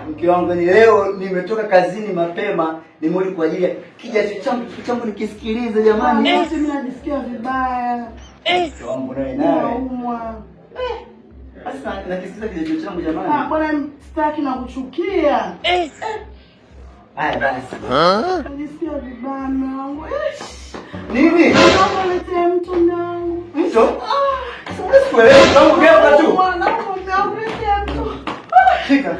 Mke wangu ni leo nimetoka kazini mapema, nimerudi kwa ajili ya kijacho changu nikisikiliza jamani. Mimi najisikia vibaya. Mke wangu naye. Naumwa. Sasa nakisikiza kijacho changu jamani. Bwana sitaki na kuchukia. Haya basi. Najisikia vibaya wangu. Nini? Naomba lete mtu wangu. Mto? Siwezi kwangu gapa tu. Shika.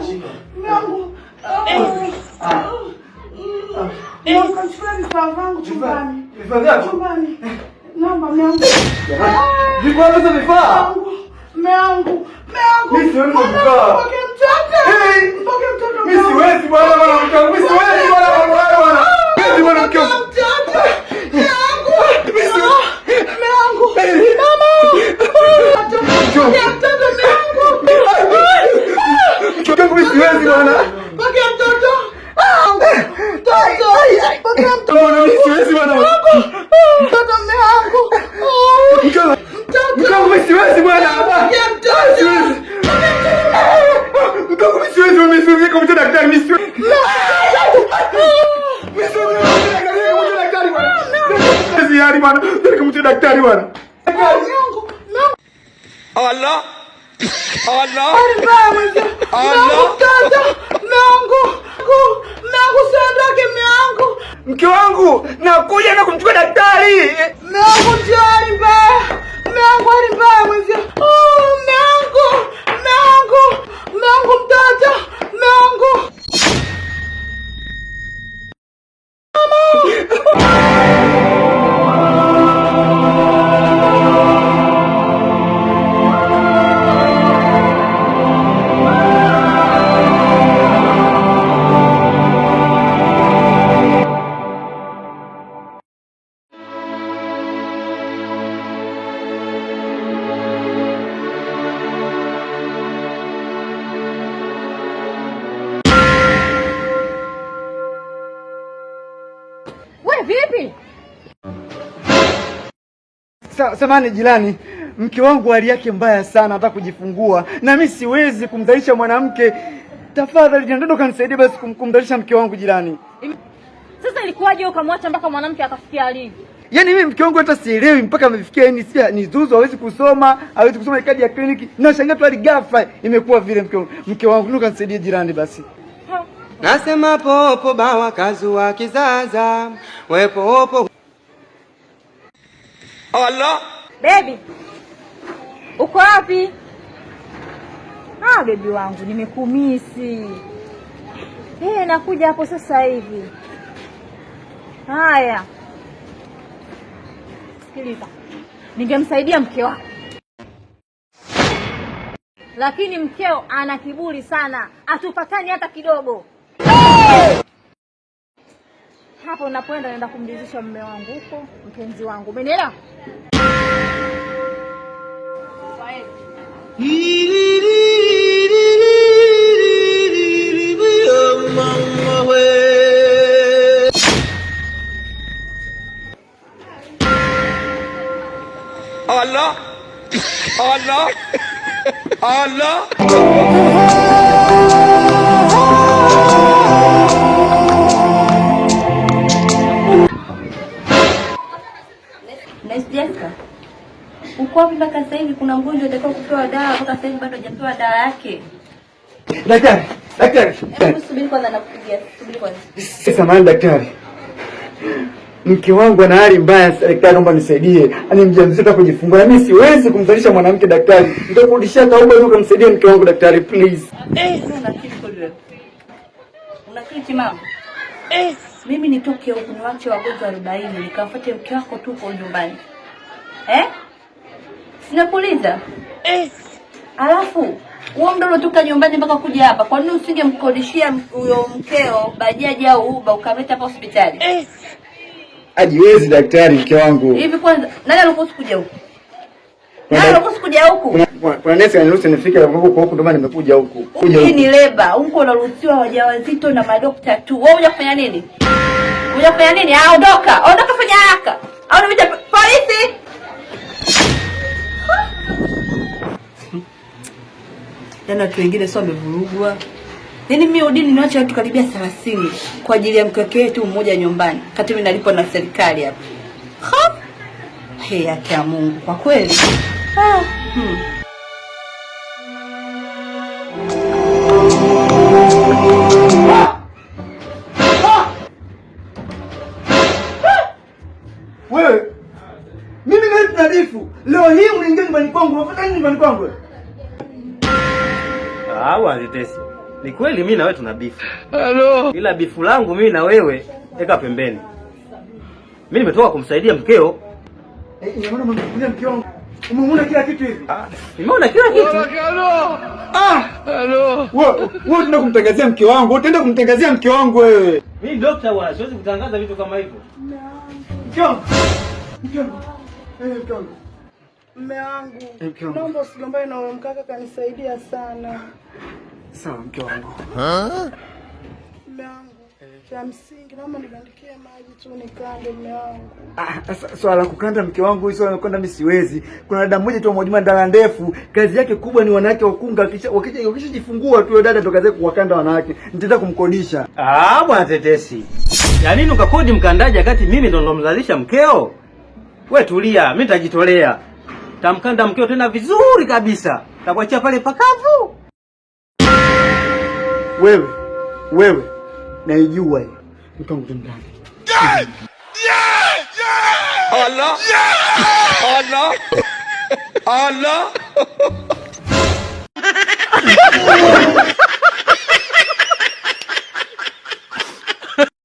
Shika. Mungu. Chukua vifaa vangu chumbani. Vifaa vyako? Chumbani. Naomba Mungu. Viko hapo za vifaa? Mungu. Mimi siwezi vifaa. Mpokee mtoto. Mpokee mtoto. Mimi siwezi bwana mwanangu. Mimi siwezi bwana bwana. Mimi bwana mke wangu. Daktari bwana. Allah. Allah. Mungu sondoke Mungu. Mke wangu nakuja na kumchukua daktari. Mungu jari mbaya. Mungu ali mbaya mzee. Mungu mtoto. Mungu. Vipi? Samahani jirani, mke wangu hali yake mbaya sana, hata kujifungua na mimi siwezi kumdhalisha mwanamke. Tafadhali ndio kanisaidia basi kumdhalisha mke wangu jirani. Sasa ilikuwaje ukamwacha mpaka mwanamke akafikia hali? Yaani mimi mke wangu hata sielewi mpaka amefikia yani ni zuzu, hawezi kusoma kadi ya kliniki. Na shangaa tu hali ghafla imekuwa vile mke wangu ndio kanisaidia jirani basi. Nasema popo bawa kazua kizaza, we popo. Allah. Baby. Uko wapi? Baby wangu nimekumisi. Nakuja hapo sasa hivi. Haya. Sikiliza. Ningemsaidia mke wako. Lakini mkeo ana kiburi sana. Atupatani hata kidogo. Hapo unapoenda naenda kumridhisha mume wangu huko, mpenzi wangu. Umenielewa? Allah. Allah. Allah. Jessica, uko wapi mpaka sasa hivi? Kuna mgonjwa atakao kupewa dawa mpaka sasa hivi bado hajapewa dawa yake. Daktari. Subiri kwanza nakupigia. Subiri kwanza. Samahani daktari. Mke wangu ana hali mbaya, daktari naomba nisaidie. Ani mjamzito kujifungua. Mimi siwezi kumdhalisha mwanamke daktari. Nitakurudishia tauba ili kumsaidia mke wangu daktari please. Una kiti mama? Mimi nitoke huko niwache wagonjwa 40 nikafuate mke wako tu kwa nyumbani. Sinakuuliza? Alafu wewe ndio unatoka nyumbani mpaka kuja hapa. Kwa nini usingemkodishia huyo mkeo bajaji au Uber ukamleta hapa hospitali? Hajiwezi daktari mke wangu. Hivi kwanza nani alikuruhusu kuja huko? Nani alikuruhusu kuja huko? Kuna nesi aniruhusu nifike huko ndio maana nimekuja huko. Hii ni leba. Huko unaruhusiwa wajawazito na madokta tu. Wewe unakuja kufanya nini? Unakuja kufanya nini? Ondoka. Ondoka fanya haraka. Au unamita polisi? Yaani watu wengine sio wamevurugwa. Yaani mimi udini niacha watu karibia 30 kwa ajili ya mkeke wetu mmoja nyumbani. Kati mimi nalipwa na serikali hapa. Ha? Hey, yake ya Mungu kwa kweli. Wewe mimi ni tunadifu. Leo hii unaingia nyumbani kwangu, unafanya nini nyumbani kwangu? Bwana Tetesi. Ni kweli mimi na wewe tuna bifu. Hello. Ila bifu langu mimi na wewe eka pembeni. Mimi nimetoka kumsaidia mkeo. Ina maana umemsaidia mkeo wangu. Umeona kila kitu hivi? Nimeona kila kitu. Hello. Wewe unaenda kumtangazia mke wangu. Utaenda kumtangazia mke wangu wewe. Mimi daktari bwana, siwezi kutangaza vitu kama hivyo. Mke wangu. Mke wangu. Mke wangu. Mume wangu. Naomba usigombane na huyo mkaka, kanisaidia sana. Sawa mke wangu. Mume wangu. Cha msingi naomba nibandikie maji tu nikande mume wangu. Swala kukanda mke wangu, swala kukanda mimi siwezi. Kuna dada mmoja tu mmoja ndala ndefu, kazi yake kubwa ni wanawake wakunga, wakishajifungua tu dada ndo kazi yake kuwakanda wanawake. Nitaenda kumkodisha. Bwana Tetesi. Ya nini ukakodi mkandaji wakati mimi ndo mzalisha mkeo? Wewe tulia, mimi nitajitolea. Tamkanda mkeo tena vizuri kabisa. Takuachia pale pakavu. Wewe naijua hiyo. Mkangu ndani. Allah. Allah. Allah.